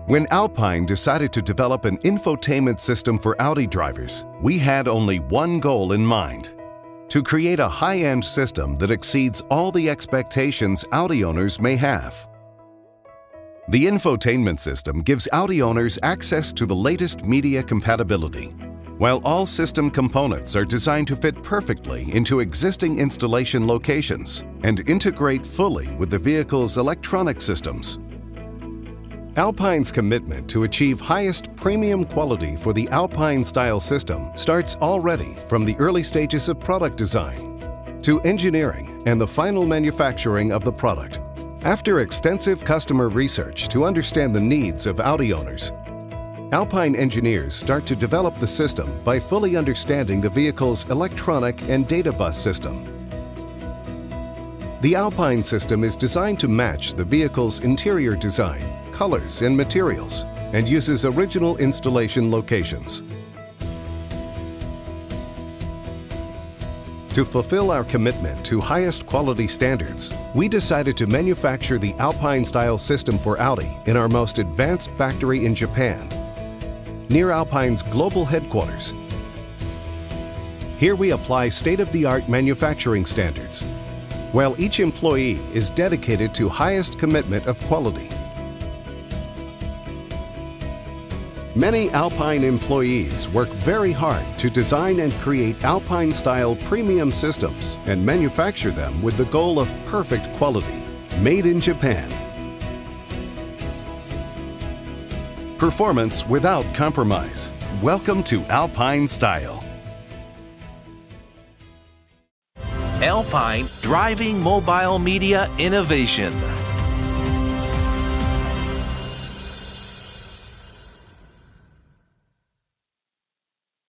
When Alpine decided to develop an infotainment system for Audi drivers, we had only one goal in mind: to create a high-end system that exceeds all the expectations Audi owners may have. The infotainment system gives Audi owners access to the latest media compatibility, while all system components are designed to fit perfectly into existing installation locations and integrate fully with the vehicle's electronic systems. Alpine's commitment to achieve highest premium quality for the Alpine Style System starts already from the early stages of product design to engineering and the final manufacturing of the product. After extensive customer research to understand the needs of Audi owners, Alpine engineers start to develop the system by fully understanding the vehicle's electronic and data bus system. The Alpine system is designed to match the vehicle's interior design, colors, and materials, and uses original installation locations. To fulfill our commitment to highest quality standards, we decided to manufacture the Alpine Style System for Audi in our most advanced factory in Japan, near Alpine's global headquarters. Here we apply state-of-the-art manufacturing standards, while each employee is dedicated to highest commitment of quality. Many Alpine employees work very hard to design and create AlpineStyle premium systems and manufacture them with the goal of perfect quality, made in Japan. Performance without compromise. Welcome to Alpine Style. Alpine, driving mobile media innovation.